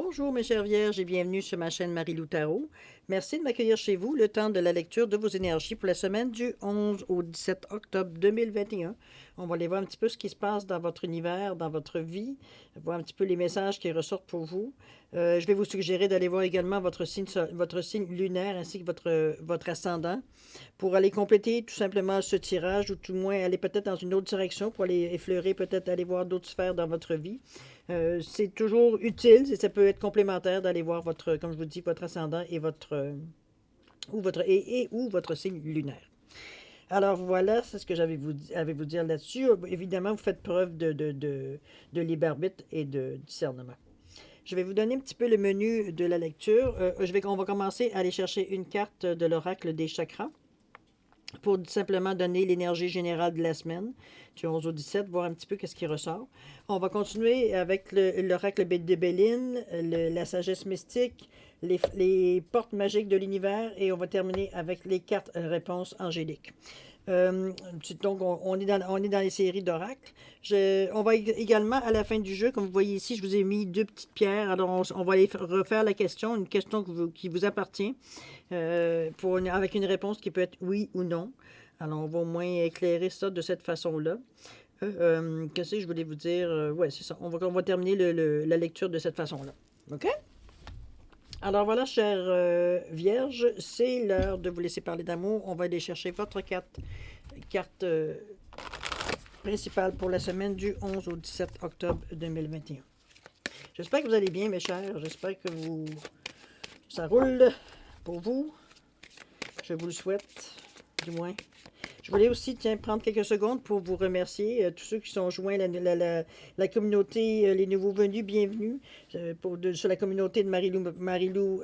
Bonjour mes chères vierges et bienvenue sur ma chaîne Marie-Lou Tarot. Merci de m'accueillir chez vous le temps de la lecture de vos énergies pour la semaine du 11 au 17 octobre 2021. On va aller voir un petit peu ce qui se passe dans votre univers, dans votre vie, voir un petit peu les messages qui ressortent pour vous. Je vais vous suggérer d'aller voir également votre signe lunaire ainsi que votre ascendant pour aller compléter tout simplement ce tirage ou tout le moins aller peut-être dans une autre direction pour aller effleurer, peut-être aller voir d'autres sphères dans votre vie. C'est toujours utile et ça peut être complémentaire d'aller voir votre, comme je vous dis, votre ascendant et ou votre signe lunaire. Alors voilà, c'est ce que j'avais à vous dire là-dessus. Évidemment, vous faites preuve de libre arbitre et de discernement. Je vais vous donner un petit peu le menu de la lecture. On va commencer à aller chercher une carte de l'oracle des chakras pour simplement donner l'énergie générale de la semaine, du 11 au 17, voir un petit peu qu'est-ce qui ressort. On va continuer avec l'oracle de Béline, la sagesse mystique, les portes magiques de l'univers, et on va terminer avec les cartes réponses angéliques. Donc, on est dans les séries d'oracles. On va également, à la fin du jeu, comme vous voyez ici, je vous ai mis deux petites pierres. Alors, on va aller refaire la question, une question qui vous appartient, avec une réponse qui peut être oui ou non. Alors, on va au moins éclairer ça de cette façon-là. Qu'est-ce que je voulais vous dire? Ouais, c'est ça. On va terminer la lecture de cette façon-là. OK? Alors voilà, chère Vierge, c'est l'heure de vous laisser parler d'amour. On va aller chercher votre carte principale pour la semaine du 11 au 17 octobre 2021. J'espère que vous allez bien, mes chers. J'espère que ça roule pour vous. Je vous le souhaite, du moins. Je voulais aussi prendre quelques secondes pour vous remercier, tous ceux qui sont joints, la communauté, les nouveaux venus, bienvenue sur la communauté de Marie-Lou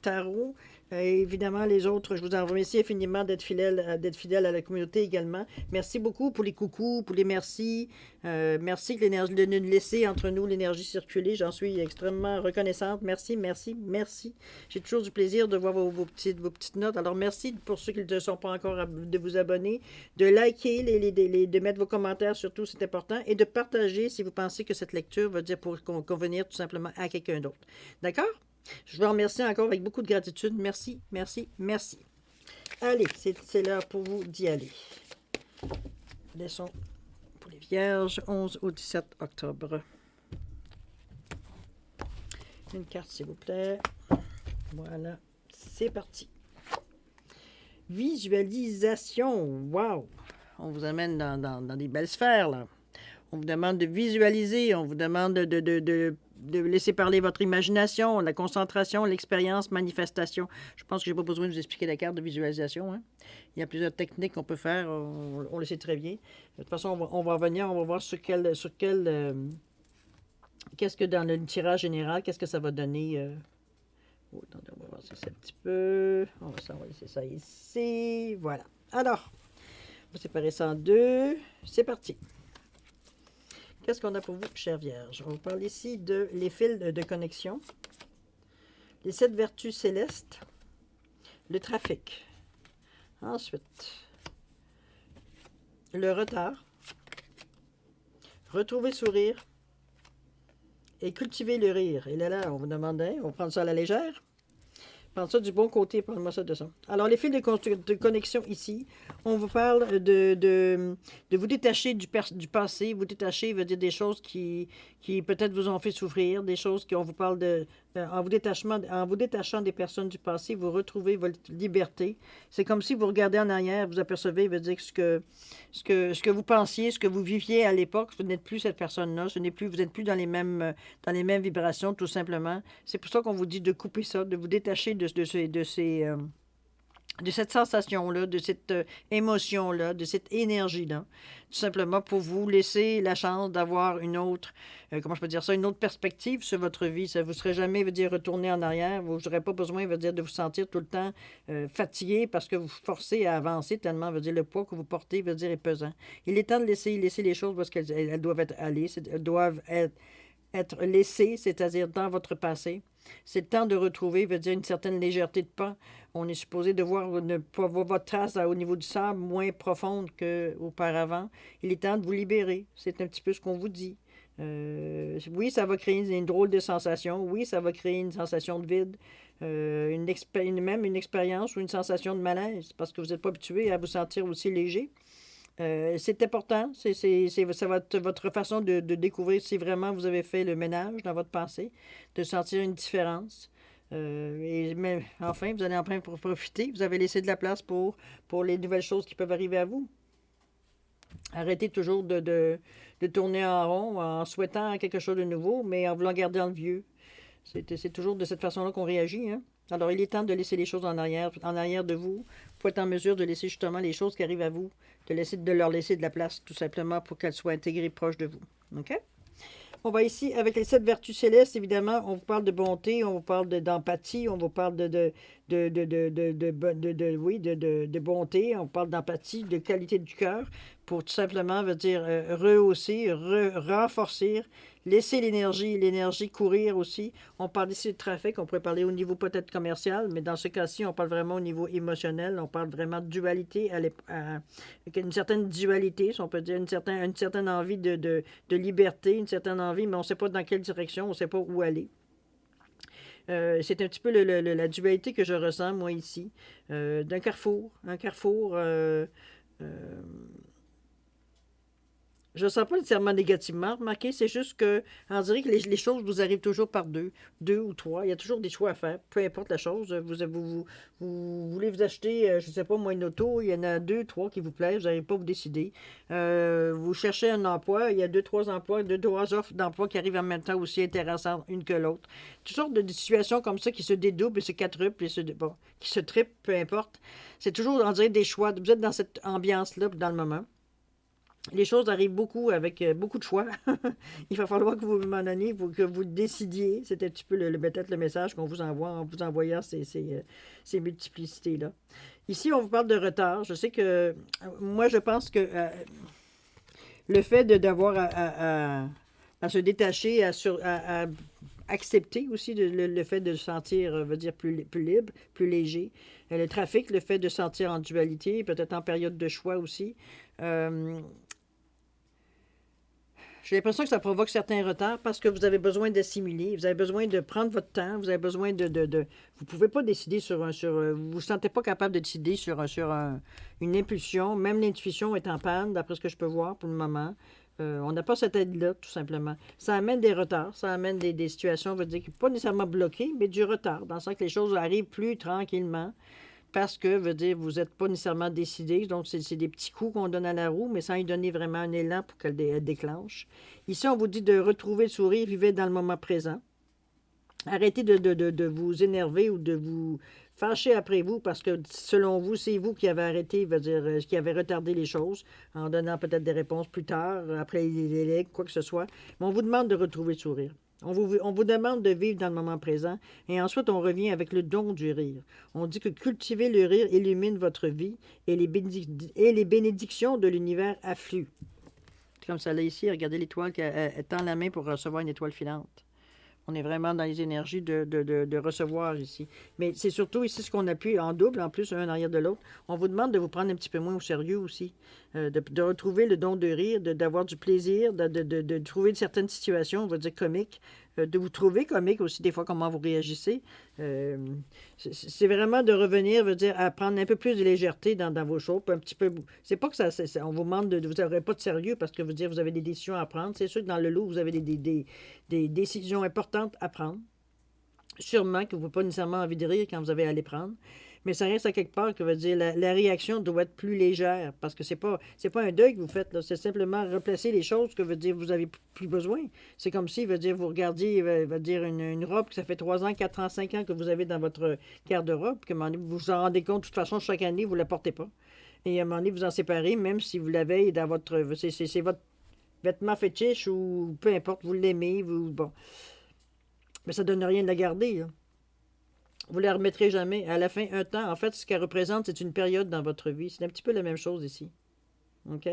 Tarot. Évidemment, les autres, je vous en remercie infiniment d'être fidèles à la communauté également. Merci beaucoup pour les coucous, pour les merci. Merci de nous laisser entre nous l'énergie circuler. J'en suis extrêmement reconnaissante. Merci, merci, merci. J'ai toujours du plaisir de voir vos petites notes. Alors, merci pour ceux qui ne sont pas encore de vous abonner, de liker, de mettre vos commentaires, surtout, c'est important, et de partager si vous pensez que cette lecture va dire pour convenir tout simplement à quelqu'un d'autre. D'accord? Je vous remercie encore avec beaucoup de gratitude. Merci, merci, merci. Allez, c'est l'heure pour vous d'y aller. Laissons pour les Vierges, 11 au 17 octobre. Une carte, s'il vous plaît. Voilà, c'est parti. Visualisation. Wow! On vous amène dans des belles sphères, là. On vous demande de visualiser, on vous demande de laisser parler votre imagination, la concentration, l'expérience, manifestation. Je pense que je n'ai pas besoin de vous expliquer la carte de visualisation. Hein? Il y a plusieurs techniques qu'on peut faire, on le sait très bien. De toute façon, on va revenir, on va voir qu'est-ce que dans le tirage général, qu'est-ce que ça va donner. Oh, attendez, on va voir ça un petit peu. On va laisser ça ici. Voilà. Alors, on va séparer ça en deux. C'est parti. Qu'est-ce qu'on a pour vous, chère Vierge? On vous parle ici de les fils de connexion, les 7 vertus célestes, le trafic. Ensuite, le retard, retrouver le sourire et cultiver le rire. Et là, on vous demandait, on prend ça à la légère. Prends ça du bon côté, parle-moi ça de ça. Alors, les fils de connexion ici, on vous parle de vous détacher du passé. Vous détacher veut dire des choses qui peut-être vous ont fait souffrir, des choses qu'on vous parle en vous détachant des personnes du passé, vous retrouvez votre liberté. C'est comme si vous regardez en arrière, vous apercevez, veut dire que ce que vous pensiez, ce que vous viviez à l'époque, vous n'êtes plus cette personne-là, vous n'êtes plus dans les mêmes vibrations, tout simplement. C'est pour ça qu'on vous dit de couper ça, de vous détacher de cette sensation-là, de cette émotion-là, de cette énergie-là, tout simplement pour vous laisser la chance d'avoir une autre, comment je peux dire ça, une autre perspective sur votre vie. Ça vous serez jamais, veut dire, retourner en arrière. Vous n'aurez pas besoin, veut dire, de vous sentir tout le temps fatigué parce que vous vous forcez à avancer tellement, veut dire, le poids que vous portez, veut dire, est pesant. Il est temps de laisser les choses parce qu'elles doivent être laissées, c'est-à-dire dans votre passé. C'est le temps de retrouver, veut dire, une certaine légèreté de pas. On est supposé de voir votre trace au niveau du sable moins profonde qu'auparavant. Il est temps de vous libérer. C'est un petit peu ce qu'on vous dit. Oui, ça va créer une drôle de sensation. Oui, ça va créer une sensation de vide. Même une expérience ou une sensation de malaise parce que vous n'êtes pas habitué à vous sentir aussi léger. C'est important. Ça va être votre façon de découvrir si vraiment vous avez fait le ménage dans votre pensée, de sentir une différence. Mais enfin, vous allez enfin pour profiter. Vous avez laissé de la place pour les nouvelles choses qui peuvent arriver à vous. Arrêtez toujours de tourner en rond en souhaitant quelque chose de nouveau, mais en voulant garder dans le vieux. C'est toujours de cette façon-là qu'on réagit, hein? Alors, il est temps de laisser les choses en arrière de vous, pour être en mesure de laisser justement les choses qui arrivent à vous, de leur laisser de la place, tout simplement, pour qu'elles soient intégrées proches de vous. OK? On va ici, avec les 7 vertus célestes, évidemment, on vous parle de bonté, on vous parle d'empathie, on vous parle oui, de bonté, on parle d'empathie, de qualité du cœur, pour tout simplement, veut dire, rehausser, renforcer, laisser l'énergie courir aussi. On parle ici de trafic, on pourrait parler au niveau peut-être commercial, mais dans ce cas-ci, on parle vraiment au niveau émotionnel, on parle vraiment de dualité, une certaine dualité, si on peut dire, une certaine envie de liberté, une certaine envie, mais on ne sait pas dans quelle direction, on ne sait pas où aller. C'est un petit peu la dualité que je ressens, moi, ici, d'un carrefour. Un carrefour, euh, je ne sens pas nécessairement négativement, remarquez, c'est juste que, on dirait que les choses vous arrivent toujours par deux ou trois. Il y a toujours des choix à faire, peu importe la chose. Vous voulez vous acheter, je ne sais pas moi, une auto, il y en a deux, trois qui vous plaisent, vous n'arrivez pas à vous décider. Vous cherchez un emploi, il y a deux, trois emplois, deux, trois offres d'emploi qui arrivent en même temps aussi intéressantes une que l'autre. Toutes sortes de situations comme ça qui se dédoublent et se quadruplent bon, qui se triplent, peu importe. C'est toujours, on dirait, des choix. Vous êtes dans cette ambiance-là dans le moment. Les choses arrivent beaucoup avec beaucoup de choix. Il va falloir que vous, à un moment donné, que vous décidiez. C'était un petit peu peut-être le message qu'on vous envoie en vous envoyant ces multiplicités-là. Ici, on vous parle de retard. Je sais que moi, je pense que le fait d'avoir à se détacher, à accepter aussi le fait de se sentir, veut dire, plus libre, plus léger. Le trafic, le fait de sentir en dualité, peut-être en période de choix aussi. Euh, J'ai l'impression que ça provoque certains retards parce que vous avez besoin d'assimiler, vous avez besoin de prendre votre temps, vous avez besoin vous pouvez pas décider vous vous sentez pas capable de décider une impulsion, même l'intuition est en panne, d'après ce que je peux voir pour le moment. On n'a pas cette aide-là, tout simplement. Ça amène des retards, ça amène des situations, veut dire, pas nécessairement bloquées, mais du retard, dans le sens que les choses arrivent plus tranquillement parce que, veut dire, vous n'êtes pas nécessairement décidé. Donc, c'est des petits coups qu'on donne à la roue, mais sans lui donner vraiment un élan pour qu'elle déclenche. Ici, on vous dit de retrouver le sourire, vivez dans le moment présent. Arrêtez de vous énerver ou de vous fâcher après vous parce que, selon vous, c'est vous qui avez arrêté, veut dire, qui avez retardé les choses en donnant peut-être des réponses plus tard, après les délais, quoi que ce soit. Mais on vous demande de retrouver le sourire. On vous demande de vivre dans le moment présent et ensuite on revient avec le don du rire. On dit que cultiver le rire illumine votre vie et les bénédictions de l'univers affluent. Comme ça là ici, regardez l'étoile qui tend la main pour recevoir une étoile filante. On est vraiment dans les énergies de recevoir ici. Mais c'est surtout ici ce qu'on appuie en double, en plus, un en arrière de l'autre. On vous demande de vous prendre un petit peu moins au sérieux aussi, de retrouver le don de rire, d'avoir du plaisir, de trouver certaines situations, on va dire comiques, de vous trouver comique aussi, des fois, comment vous réagissez. Euh, c'est vraiment de revenir, veut dire, à prendre un peu plus de légèreté dans vos choses, un petit peu. C'est pas que on vous demande vous n'aurez pas de sérieux parce que vous avez des décisions à prendre. C'est sûr que dans le lot, vous avez des décisions importantes à prendre. Sûrement que vous n'avez pas nécessairement envie de rire quand vous avez à les prendre. Mais ça reste à quelque part que veut dire la réaction doit être plus légère parce que c'est pas un deuil que vous faites, là. C'est simplement replacer les choses que veut dire vous avez plus besoin. C'est comme si veut dire vous regardiez veut dire une robe que ça fait 3 ans, 4 ans, 5 ans que vous avez dans votre garde-robe, que vous vous en rendez compte de toute façon chaque année, vous ne la portez pas. Et à un moment donné, vous en séparez, même si vous l'avez dans votre. C'est votre vêtement fétiche ou peu importe, vous l'aimez, bon. Mais ça ne donne rien de la garder, là. Vous ne la remettrez jamais. À la fin, un temps, en fait, ce qu'elle représente, c'est une période dans votre vie. C'est un petit peu la même chose ici. OK?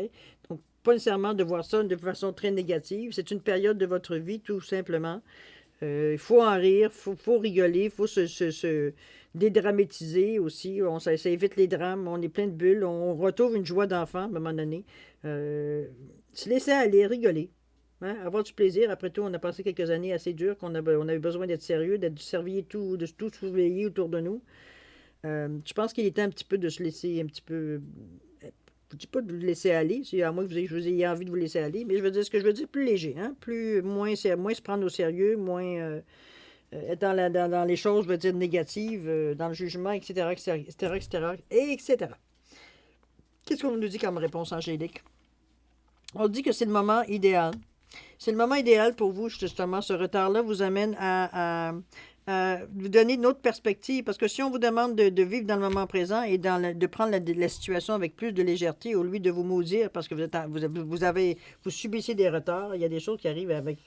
Donc, pas nécessairement de voir ça de façon très négative. C'est une période de votre vie, tout simplement. Il faut en rire, faut rigoler, il faut se dédramatiser aussi. Ça évite les drames, on est plein de bulles, on retrouve une joie d'enfant à un moment donné. Se laisser aller, rigoler. Hein? Avoir du plaisir. Après tout, on a passé quelques années assez dures, on a eu besoin d'être sérieux, d'être surveiller tout, de tout surveiller autour de nous. Je pense qu'il était un petit peu de se laisser un petit peu. Je ne dis pas de vous laisser aller, à moins que vous ayez envie de vous laisser aller, mais je veux dire ce que je veux dire, plus léger, hein? Moins se prendre au sérieux, moins être dans les choses, je veux dire, négatives, dans le jugement, etc., etc., etc., etc., etc. Qu'est-ce qu'on nous dit comme réponse, Angélique? On dit que c'est le moment idéal. C'est le moment idéal pour vous, justement. Ce retard-là vous amène à vous donner une autre perspective. Parce que si on vous demande de vivre dans le moment présent et de prendre la situation avec plus de légèreté au lieu de vous maudire parce que vous subissez des retards, il y a des choses qui arrivent avec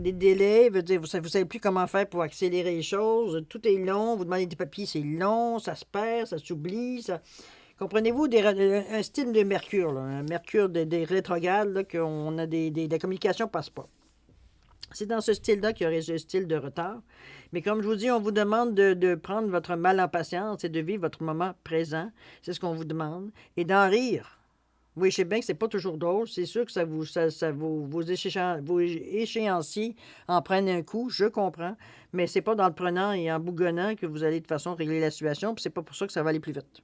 des délais. Veut dire, vous ne savez plus comment faire pour accélérer les choses. Tout est long. Vous demandez des papiers, c'est long. Ça se perd, ça s'oublie. Comprenez-vous, un style de Mercure, là, un Mercure des rétrogrades, là, qu'on a la communication passe pas. C'est dans ce style-là qu'il y aurait ce style de retard. Mais comme je vous dis, on vous demande de prendre votre mal en patience et de vivre votre moment présent. C'est ce qu'on vous demande. Et d'en rire. Oui, je sais bien que c'est pas toujours drôle. C'est sûr que vos échéanciers en prennent un coup, je comprends. Mais c'est pas dans le prenant et en bougonnant que vous allez de toute façon régler la situation. Puis c'est pas pour ça que ça va aller plus vite.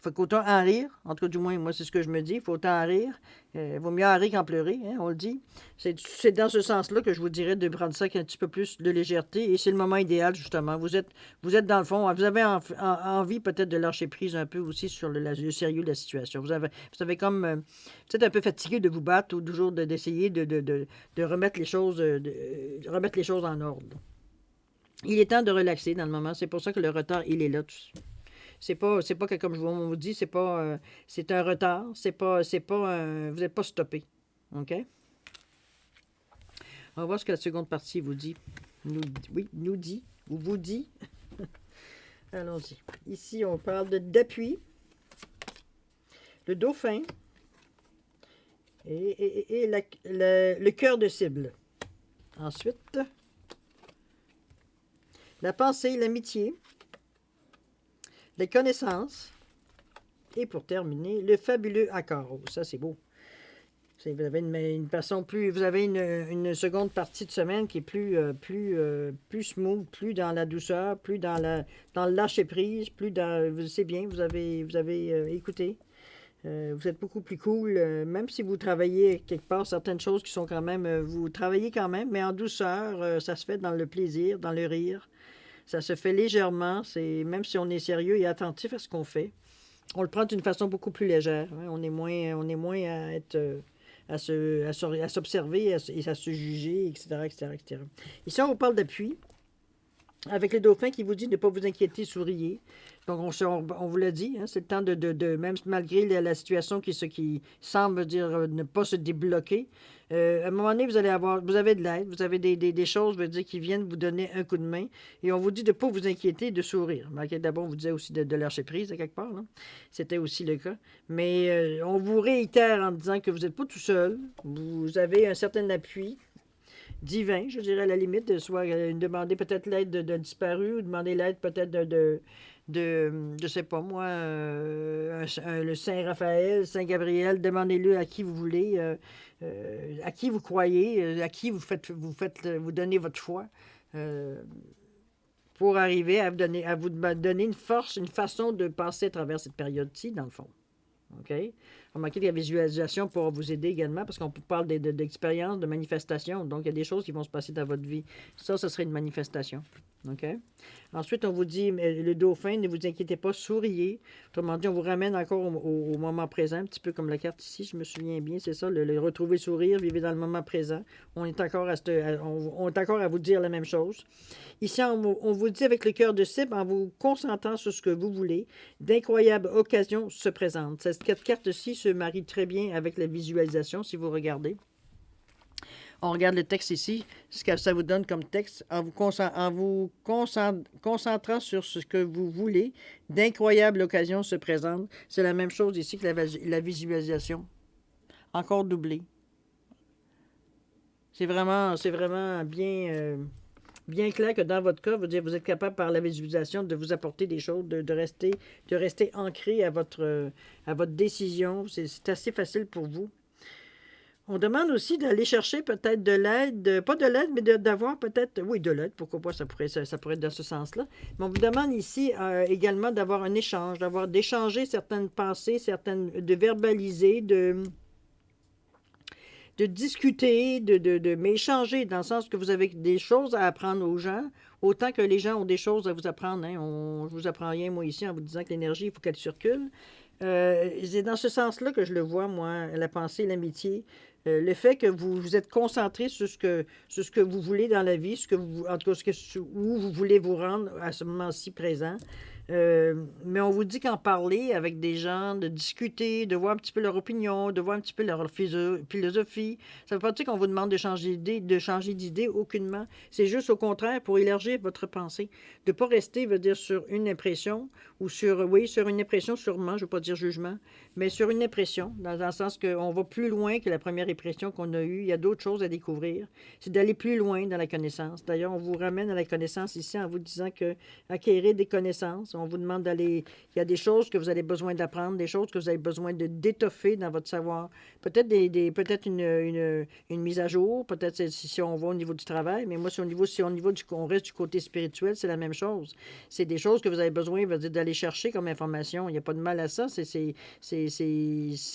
Faut qu'autant en rire, en tout cas du moins, moi c'est ce que je me dis, il faut autant en rire. Vaut mieux en rire qu'en pleurer, hein, on le dit. C'est dans ce sens-là que je vous dirais de prendre ça avec un petit peu plus de légèreté. Et c'est le moment idéal, justement. Vous êtes dans le fond, vous avez envie peut-être de lâcher prise un peu aussi sur le sérieux de la situation. Vous avez comme, vous êtes un peu fatigué de vous battre ou toujours d'essayer de remettre remettre les choses en ordre. Il est temps de relaxer dans le moment. C'est pour ça que le retard, il est là. C'est pas que, comme je vous dis, c'est un retard. Vous n'êtes pas stoppé. OK? On va voir ce que la seconde partie vous dit. Nous dit, ou vous dit. Allons-y. Ici, on parle d'appui, le dauphin et le cœur de cible. Ensuite, la pensée, l'amitié, les connaissances. Et pour terminer, le fabuleux accord. Oh, ça, c'est beau. Vous avez une façon plus. Vous avez une seconde partie de semaine qui est plus smooth, plus dans la douceur, plus dans le lâcher prise, plus dans. C'est bien, vous avez écouté. Vous êtes beaucoup plus cool, même si vous travaillez quelque part certaines choses qui sont quand même. Vous travaillez quand même, mais en douceur, ça se fait dans le plaisir, dans le rire. Ça se fait légèrement. Même si on est sérieux et attentif à ce qu'on fait, on le prend d'une façon beaucoup plus légère. Hein. On est moins à être. À s'observer et à se juger, etc., etc., etc. Ici, on vous parle d'appui. Avec le dauphin qui vous dit de ne pas vous inquiéter, souriez. Donc, on vous l'a dit, hein, c'est le temps même malgré la situation qui semble dire ne pas se débloquer, à un moment donné, vous avez de l'aide, vous avez des choses, je veux dire, qui viennent vous donner un coup de main, et on vous dit de ne pas vous inquiéter, de sourire. Malgré d'abord, on vous disait aussi de lâcher prise, à quelque part, là. C'était aussi le cas. Mais on vous réitère en disant que vous n'êtes pas tout seul, vous avez un certain appui, divin, je dirais à la limite, de soit demander peut-être l'aide d'un disparu ou demander l'aide peut-être je sais pas moi, le Saint Raphaël, Saint Gabriel, demandez-le à qui vous voulez, à qui vous croyez, à qui vous donnez votre foi, euh, pour arriver à vous donner une force, une façon de passer à travers cette période-ci, dans le fond. OK? Remarquez que la visualisation pourra vous aider également parce qu'on parle d'expérience, de manifestation. Donc, il y a des choses qui vont se passer dans votre vie. Ça, ce serait une manifestation. OK? Ensuite, on vous dit, le dauphin, ne vous inquiétez pas, souriez. Autrement dit, on vous ramène encore au moment présent, un petit peu comme la carte ici, je me souviens bien, c'est ça, le retrouver sourire, vivez dans le moment présent. On est encore à vous dire la même chose. Ici, on vous dit avec le cœur de cible, en vous concentrant sur ce que vous voulez, d'incroyables occasions se présentent. Cette carte-ci se marie très bien avec la visualisation, si vous regardez. On regarde le texte ici, ce que ça vous donne comme texte, en vous concentrant sur ce que vous voulez, d'incroyables occasions se présentent. C'est la même chose ici que la visualisation. Encore doublé. C'est vraiment bien clair que dans votre cas, vous êtes capable par la visualisation de vous apporter des choses, de rester ancré à votre décision. C'est assez facile pour vous. On demande aussi d'aller chercher peut-être de l'aide, pas de l'aide, mais d'avoir peut-être, oui, de l'aide, pourquoi pas, ça pourrait être dans ce sens-là. Mais on vous demande ici également d'avoir un échange, d'échanger certaines pensées, de verbaliser, de discuter, mais échanger, dans le sens que vous avez des choses à apprendre aux gens, autant que les gens ont des choses à vous apprendre. Hein. Je vous apprends rien, moi, ici, en vous disant que l'énergie, il faut qu'elle circule. C'est dans ce sens-là que je le vois, moi, la pensée, l'amitié. Le fait que vous êtes concentré sur ce que vous voulez dans la vie, en tout cas, où vous voulez vous rendre à ce moment-ci présent. Mais on vous dit qu'en parler avec des gens, de discuter, de voir un petit peu leur opinion, de voir un petit peu leur philosophie, ça ne veut pas dire qu'on vous demande de changer d'idée aucunement. C'est juste au contraire pour élargir votre pensée. De ne pas rester, veut dire, sur une impression ou sur une impression sûrement, je ne veux pas dire jugement, mais sur une impression, dans le sens qu'on va plus loin que la première impression qu'on a eue. Il y a d'autres choses à découvrir. C'est d'aller plus loin dans la connaissance. D'ailleurs, on vous ramène à la connaissance ici en vous disant que acquérir des connaissances, on vous demande d'aller... Il y a des choses que vous avez besoin d'apprendre, des choses que vous avez besoin d'étoffer dans votre savoir. Peut-être peut-être une mise à jour, peut-être si on va au niveau du travail, mais moi, on reste du côté spirituel, c'est la même chose. C'est des choses que vous avez besoin d'aller chercher comme information. Il n'y a pas de mal à ça. C'est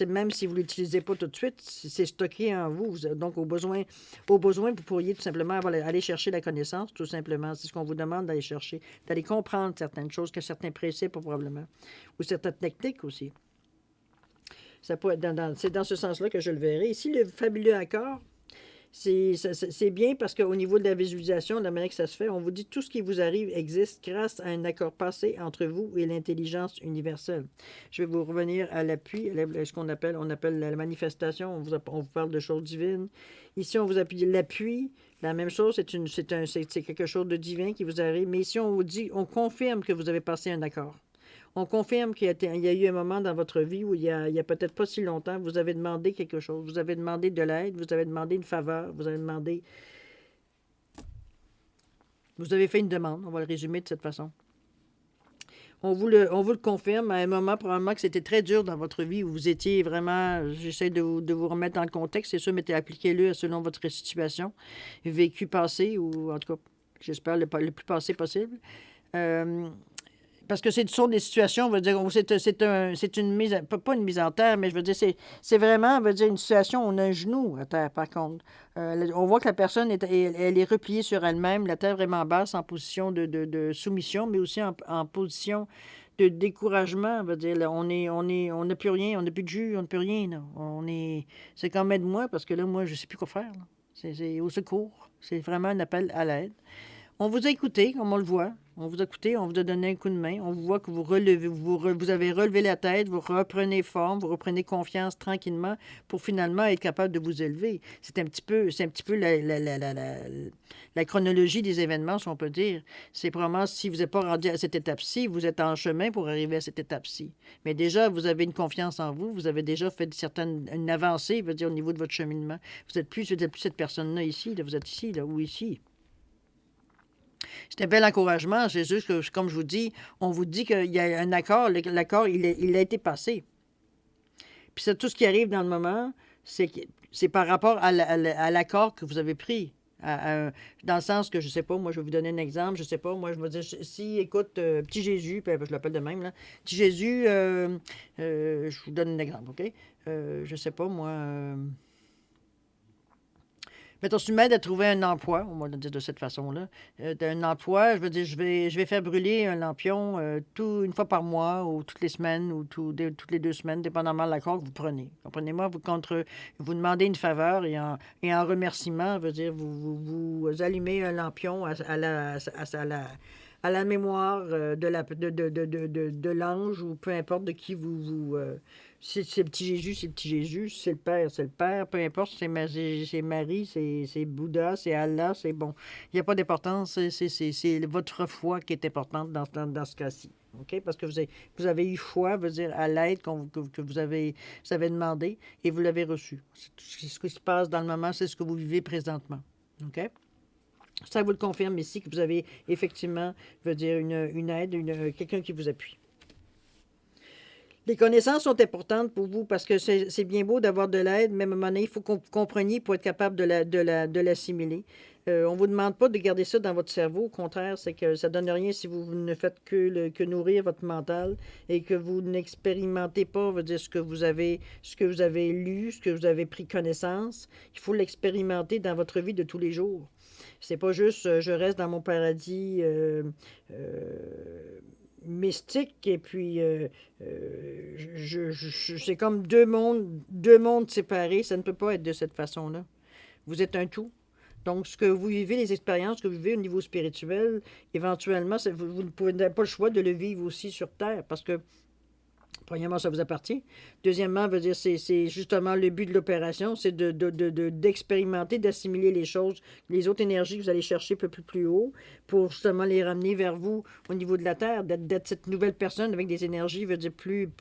même si vous ne l'utilisez pas tout de suite, c'est stocké en vous. Donc, au besoin, vous pourriez tout simplement aller chercher la connaissance, tout simplement. C'est ce qu'on vous demande d'aller chercher, d'aller comprendre certaines choses, que certains principes, probablement, ou certaines techniques aussi. C'est dans ce sens-là que je le verrai. Ici, le fabuleux accord, c'est bien parce qu'au niveau de la visualisation, de la manière que ça se fait, on vous dit tout ce qui vous arrive existe grâce à un accord passé entre vous et l'intelligence universelle. Je vais vous revenir à l'appui, ce qu'on appelle, la manifestation. On vous parle de choses divines. Ici, on vous appuie l'appui. La même chose, c'est quelque chose de divin qui vous arrive. Mais ici, on vous dit, on confirme que vous avez passé un accord. On confirme qu'il y a eu un moment dans votre vie où il y a peut-être pas si longtemps, vous avez demandé quelque chose, vous avez demandé de l'aide, vous avez demandé une faveur, vous avez fait une demande, on va le résumer de cette façon. On vous le confirme à un moment, probablement que c'était très dur dans votre vie où vous étiez vraiment, j'essaie de vous remettre dans le contexte, c'est sûr, mais appliquez-le selon votre situation, vécu passé ou en tout cas, j'espère le plus passé possible. Parce que ce sont des situations, on va dire, c'est une mise, pas une mise en terre, mais je veux dire, c'est vraiment, on va dire, une situation où on a un genou à terre, par contre. On voit que la personne, elle est repliée sur elle-même, la terre vraiment basse, en position de soumission, mais aussi en position de découragement. On va dire, là, on n'a plus rien, on n'a plus de jus, on n'a plus rien. Là. C'est comme aide-moi, parce que là, moi, je ne sais plus quoi faire. Là. C'est au secours. C'est vraiment un appel à l'aide. On vous a écouté, comme on le voit. On vous a écouté, on vous a donné un coup de main. On voit que vous avez relevé la tête, vous reprenez forme, vous reprenez confiance tranquillement pour finalement être capable de vous élever. C'est un petit peu la chronologie des événements, si on peut dire. C'est probablement, si vous n'êtes pas rendu à cette étape-ci, vous êtes en chemin pour arriver à cette étape-ci. Mais déjà, vous avez une confiance en vous, vous avez déjà fait une avancée, je veux dire, au niveau de votre cheminement. Vous n'êtes plus cette personne-là ici, là, vous êtes ici, là, ou ici. C'est un bel encouragement. C'est juste que, comme je vous dis, on vous dit qu'il y a un accord. L'accord, il a été passé. Puis c'est tout ce qui arrive dans le moment, c'est par rapport à l'accord que vous avez pris. Dans le sens que, je sais pas, moi, je vais vous donner un exemple. Je sais pas, moi, je vais dire, si, écoute, petit Jésus, puis je l'appelle de même, là. Petit Jésus, je vous donne un exemple, OK? Je sais pas, moi... Mettons, si tu m'aides à trouver un emploi, on va le dire de cette façon-là, un emploi, je veux dire, je vais faire brûler un lampion une fois par mois ou toutes les semaines ou toutes les 2 semaines, dépendamment de l'accord que vous prenez. Comprenez-moi, vous demandez une faveur et en remerciement, je veux dire, vous allumez un lampion à la mémoire de l'ange ou peu importe de qui c'est le petit Jésus, c'est le petit Jésus. C'est le Père, c'est le Père. Peu importe si c'est Marie, c'est Bouddha, c'est Allah, c'est bon. Il n'y a pas d'importance. C'est votre foi qui est importante dans ce cas-ci. OK? Parce que vous avez eu foi, veut dire à l'aide que vous avez demandé et vous l'avez reçu. C'est ce qui se passe dans le moment, c'est ce que vous vivez présentement. OK? Ça vous le confirme ici que vous avez effectivement, veut dire, une aide, quelqu'un qui vous appuie. Les connaissances sont importantes pour vous parce que c'est bien beau d'avoir de l'aide, mais à un moment donné, il faut que vous compreniez pour être capable de l'assimiler. On ne vous demande pas de garder ça dans votre cerveau. Au contraire, c'est que ça ne donne rien si vous ne faites que nourrir votre mental et que vous n'expérimentez pas, veut dire, ce que vous avez lu, ce que vous avez pris connaissance. Il faut l'expérimenter dans votre vie de tous les jours. C'est pas juste je reste dans mon paradis mystique et puis c'est comme deux mondes séparés. Ça ne peut pas être de cette façon-là. Vous êtes un tout. Donc, ce que vous vivez, les expériences que vous vivez au niveau spirituel, éventuellement, vous ne pouvez pas le choix de le vivre aussi sur Terre parce que premièrement, ça vous appartient. Deuxièmement, veut dire, c'est justement le but de l'opération, c'est d'expérimenter, d'assimiler les choses, les autres énergies que vous allez chercher un peu plus haut pour justement les ramener vers vous au niveau de la Terre, d'être cette nouvelle personne avec des énergies, veut dire, plus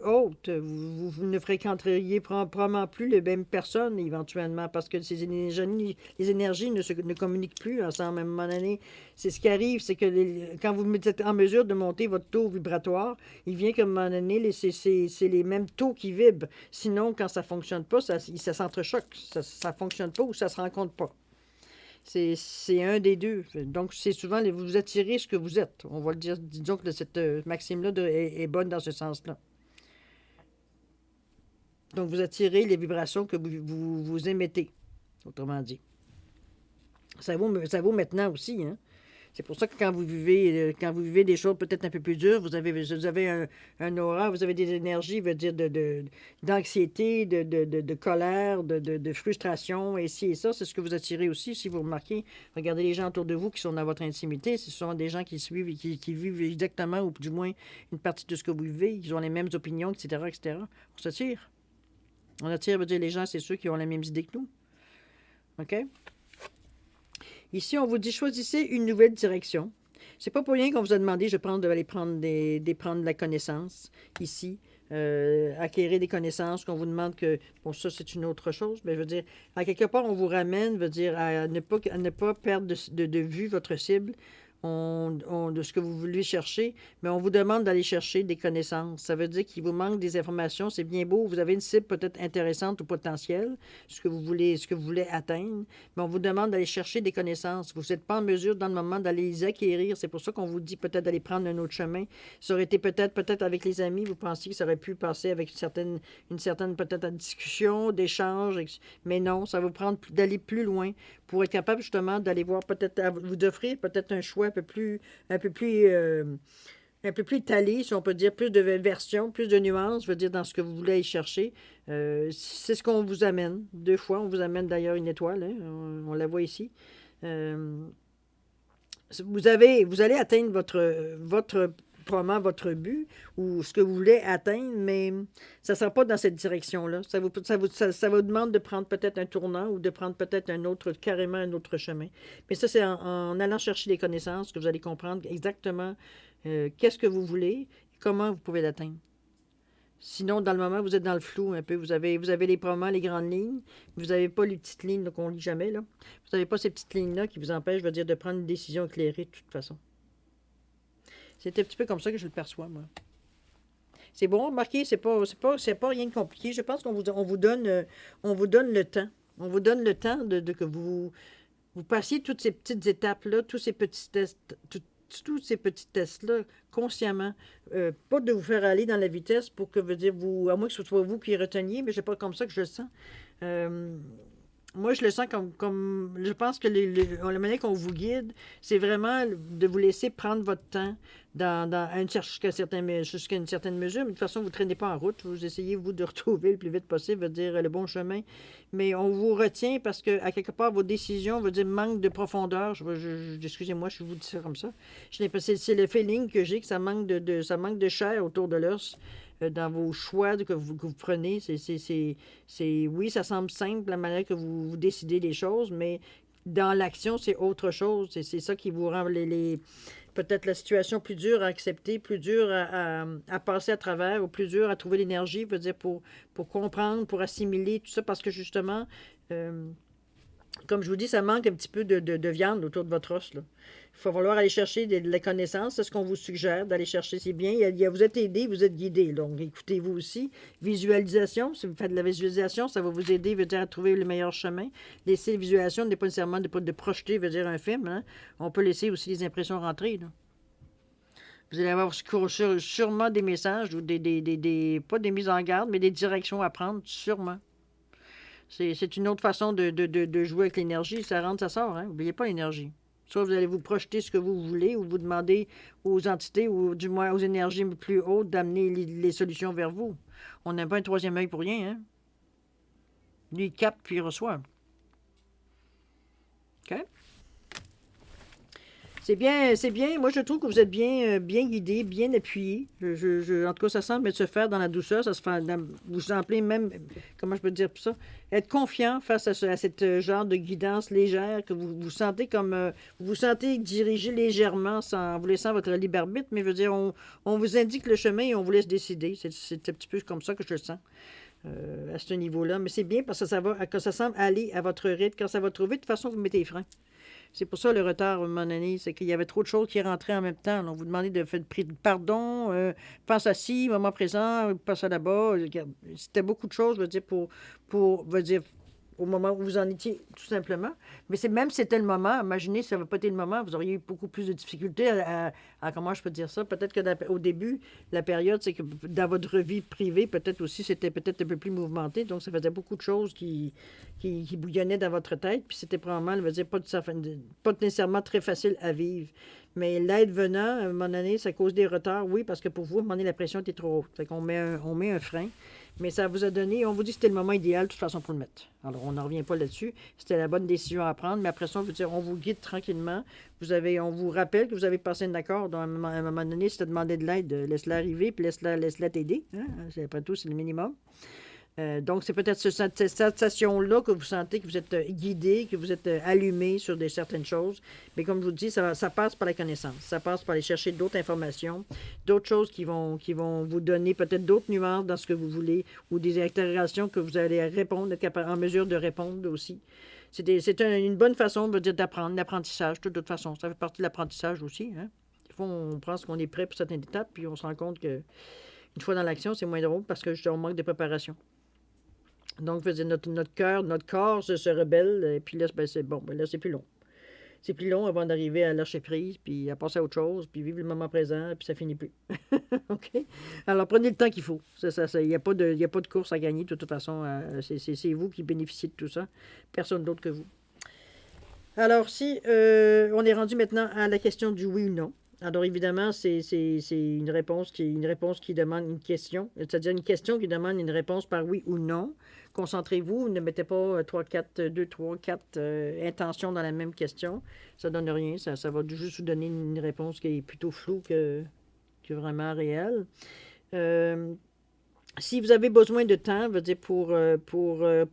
hautes. Vous ne fréquenteriez probablement plus les mêmes personnes éventuellement parce que les énergies ne communiquent plus ensemble. À un moment donné, c'est ce qui arrive, c'est que quand vous êtes en mesure de monter votre taux vibratoire, il vient qu'à un moment donné, c'est les mêmes taux qui vibrent. Sinon, quand ça ne fonctionne pas, ça s'entrechoque. Ça ne fonctionne pas ou ça ne se rencontre pas. C'est un des deux. Donc, c'est souvent, vous attirez ce que vous êtes. On va le dire, disons que cette maxime-là est bonne dans ce sens-là. Donc, vous attirez les vibrations que vous émettez, autrement dit. Ça vaut maintenant aussi, hein? C'est pour ça que quand vous vivez des choses peut-être un peu plus dures, vous avez un aura, vous avez des énergies, veut dire, d'anxiété, de colère, de frustration, et ci et ça. C'est ce que vous attirez aussi, si vous remarquez. Regardez les gens autour de vous qui sont dans votre intimité. Ce sont des gens qui suivent et qui vivent exactement, ou du moins une partie de ce que vous vivez. Ils ont les mêmes opinions, etc., etc. On s'attire. On attire, veut dire, les gens, c'est ceux qui ont les mêmes idées que nous. OK? Ici, on vous dit choisissez une nouvelle direction. C'est pas pour rien qu'on vous a demandé d'aller prendre prendre la connaissance ici, acquérir des connaissances, qu'on vous demande que, bon, ça c'est une autre chose, mais je veux dire, à quelque part, on vous ramène, veut dire, à ne pas perdre de vue votre cible. De ce que vous voulez chercher, mais on vous demande d'aller chercher des connaissances. Ça veut dire qu'il vous manque des informations. C'est bien beau, vous avez une cible peut-être intéressante ou potentielle, ce que vous voulez atteindre, mais on vous demande d'aller chercher des connaissances. Vous n'êtes pas en mesure dans le moment d'aller les acquérir. C'est pour ça qu'on vous dit peut-être d'aller prendre un autre chemin. Ça aurait été peut-être avec les amis, vous pensiez que ça aurait pu passer avec une certaine peut-être discussion, d'échange, mais non, ça va vous prendre d'aller plus loin pour être capable justement d'aller voir peut-être, vous offrir peut-être un choix un peu plus, un peu plus étalé, si on peut dire, plus de versions, plus de nuances, je veux dire, dans ce que vous voulez y chercher. C'est ce qu'on vous amène. 2 fois, on vous amène d'ailleurs une étoile, hein, on la voit ici. Euh, vous allez atteindre probablement votre but ou ce que vous voulez atteindre, mais ça ne sera pas dans cette direction-là. Ça vous demande de prendre peut-être un tournant ou de prendre peut-être carrément un autre chemin. Mais ça, c'est en allant chercher des connaissances que vous allez comprendre exactement qu'est-ce que vous voulez et comment vous pouvez l'atteindre. Sinon, dans le moment, vous êtes dans le flou un peu. Vous avez probablement les grandes lignes. Vous n'avez pas les petites lignes qu'on ne lit jamais. Là. Vous n'avez pas ces petites lignes-là qui vous empêchent, je veux dire, de prendre une décision éclairée de toute façon. C'est un petit peu comme ça que je le perçois, moi. C'est bon, remarquez, c'est pas rien de compliqué. Je pense on vous donne le temps. On vous donne le temps de que vous passiez toutes ces petites étapes-là, tous ces petits tests, tous ces petits tests-là, consciemment. Pas de vous faire aller dans la vitesse pour que, veut dire, à moins que ce soit vous qui reteniez, mais c'est pas comme ça que je le sens. Euh, Moi, je le sens comme je pense que la manière qu'on vous guide, c'est vraiment de vous laisser prendre votre temps jusqu'à une certaine mesure. Mais de toute façon, vous ne traînez pas en route. Vous essayez, vous, de retrouver le plus vite possible, veut dire le bon chemin. Mais on vous retient parce que, à quelque part, vos décisions, veut dire manque de profondeur. Excusez-moi, je vous dis ça comme ça. C'est le feeling que j'ai que ça manque ça manque de chair autour de l'os dans vos choix que vous prenez. Oui, ça semble simple, la manière que vous décidez les choses, mais dans l'action, c'est autre chose. C'est ça qui vous rend peut-être la situation plus dure à accepter, plus dure à passer à travers, ou plus dure à trouver l'énergie, veut dire pour comprendre, pour assimiler tout ça, parce que justement, Comme je vous dis, ça manque un petit peu de viande autour de votre os, là. Il va falloir aller chercher de la connaissance. C'est ce qu'on vous suggère d'aller chercher. C'est bien. Vous êtes aidé, vous êtes guidé. Donc, écoutez-vous aussi. Visualisation. Si vous faites de la visualisation, ça va vous aider, veut dire, à trouver le meilleur chemin. Laisser la visualisation n'est pas nécessairement de projeter, veut dire, un film. Hein. On peut laisser aussi les impressions rentrer, là. Vous allez avoir sûrement des messages ou pas des mises en garde, mais des directions à prendre, sûrement. C'est une autre façon de jouer avec l'énergie. Ça rentre, ça sort. Hein? N'oubliez pas l'énergie. Soit vous allez vous projeter ce que vous voulez ou vous demandez aux entités ou du moins aux énergies plus hautes d'amener les solutions vers vous. On n'a pas un troisième œil pour rien. Hein? Lui, il capte puis il reçoit. OK? C'est bien, c'est bien. Moi, je trouve que vous êtes bien, bien guidé, bien appuyé. En tout cas, ça semble se faire dans la douceur. Ça se fait, vous semblez même, comment je peux dire ça, être confiant face à cette genre de guidance légère que vous sentez comme, vous vous sentez dirigé légèrement en vous laissant votre libre arbitre. Mais je veux dire, on vous indique le chemin et on vous laisse décider. C'est un petit peu comme ça que je le sens. À ce niveau-là. Mais c'est bien parce que ça semble aller à votre rythme. Quand ça va trop vite, de toute façon, vous mettez les freins. C'est pour ça le retard, à un moment donné, c'est qu'il y avait trop de choses qui rentraient en même temps. On vous demandait de faire pardon, pense à ci, moment présent, passe à là-bas. C'était beaucoup de choses, je veux dire, veut dire, au moment où vous en étiez, tout simplement. Mais même si c'était le moment, imaginez si ça n'avait pas été le moment, vous auriez eu beaucoup plus de difficultés comment je peux dire ça? Peut-être qu'au début, la période, c'est que dans votre vie privée, peut-être aussi, c'était peut-être un peu plus mouvementé. Donc, ça faisait beaucoup de choses qui bouillonnaient dans votre tête. Puis c'était probablement, je veux dire, pas nécessairement très facile à vivre. Mais l'aide venant, à un moment donné, ça cause des retards, oui, parce que pour vous, à un moment donné, la pression était trop haute. Fait qu'on on met un frein. Mais ça vous a donné, on vous dit que c'était le moment idéal, de toute façon, pour le mettre. Alors, on n'en revient pas là-dessus. C'était la bonne décision à prendre. Mais après ça, on vous guide tranquillement. On vous rappelle que vous avez passé un accord. Donc, à un moment donné, si tu as demandé de l'aide, laisse-la arriver, puis laisse-la t'aider. Hein? Après tout, c'est le minimum. Donc, c'est peut-être cette sensation-là que vous sentez que vous êtes guidé, que vous êtes allumé sur certaines choses. Mais comme je vous dis, ça passe par la connaissance. Ça passe par aller chercher d'autres informations, d'autres choses qui vont vous donner peut-être d'autres nuances dans ce que vous voulez ou des interrogations que vous allez répondre, être en mesure de répondre aussi. C'est une bonne façon, de dire, d'apprendre, l'apprentissage, de toute façon. Ça fait partie de l'apprentissage aussi. Hein? Des fois, on pense qu'on est prêt pour certaines étapes, puis on se rend compte que une fois dans l'action, c'est moins drôle parce que justement, on manque de préparation. Donc, je veux dire, notre cœur, notre corps se rebelle, et puis là, c'est bon, là, c'est plus long. C'est plus long avant d'arriver à lâcher prise, puis à passer à autre chose, puis vivre le moment présent, puis ça finit plus. OK? Alors, prenez le temps qu'il faut. Il n'y a pas de course à gagner, de toute façon. C'est vous qui bénéficiez de tout ça. Personne d'autre que vous. Alors, si on est rendu maintenant à la question du oui ou non. Alors, évidemment, c'est une réponse qui demande une question, c'est-à-dire une question qui demande une réponse par oui ou non. Concentrez-vous, ne mettez pas 2, 3, 4 intentions dans la même question. Ça ne donne rien, ça va juste vous donner une réponse qui est plutôt floue que vraiment réelle. Si vous avez besoin de temps, veut dire pour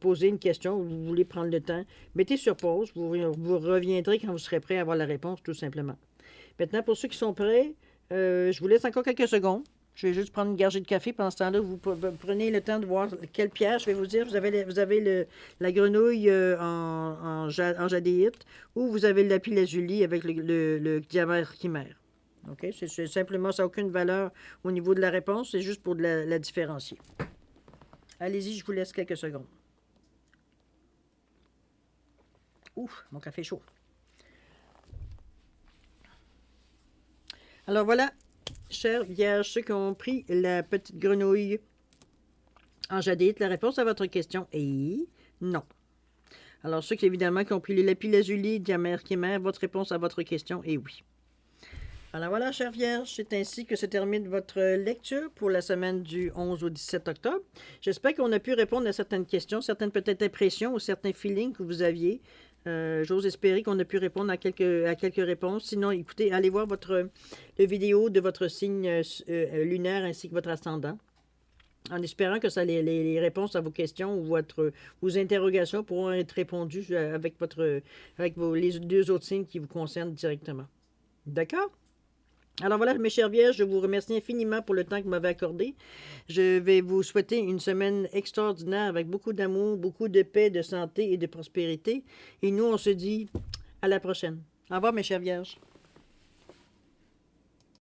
poser une question, vous voulez prendre le temps, mettez sur pause, vous reviendrez quand vous serez prêt à avoir la réponse, tout simplement. Maintenant, pour ceux qui sont prêts, je vous laisse encore quelques secondes. Je vais juste prendre une gorgée de café. Pendant ce temps-là, vous prenez le temps de voir quelle pierre je vais vous dire. Vous avez la grenouille en jadéite ou vous avez le lapis lazuli avec le diamètre chimère. OK? C'est simplement, ça n'a aucune valeur au niveau de la réponse. C'est juste pour la différencier. Allez-y, je vous laisse quelques secondes. Ouf, mon café est chaud. Alors voilà, chers vierges, ceux qui ont pris la petite grenouille en jadite, la réponse à votre question est non. Alors ceux qui évidemment qui ont pris les lapis lazuli, diamètre chimère, votre réponse à votre question est oui. Alors voilà, chers vierges, c'est ainsi que se termine votre lecture pour la semaine du 11 au 17 octobre. J'espère qu'on a pu répondre à certaines questions, certaines peut-être impressions ou certains feelings que vous aviez. J'ose espérer qu'on a pu répondre à quelques réponses. Sinon, écoutez, allez voir la vidéo de votre signe lunaire ainsi que votre ascendant. En espérant que les réponses à vos questions ou vos interrogations pourront être répondues avec les deux autres signes qui vous concernent directement. D'accord? Alors voilà, mes chers vierges, je vous remercie infiniment pour le temps que vous m'avez accordé. Je vais vous souhaiter une semaine extraordinaire avec beaucoup d'amour, beaucoup de paix, de santé et de prospérité. Et nous, on se dit à la prochaine. Au revoir, mes chers vierges.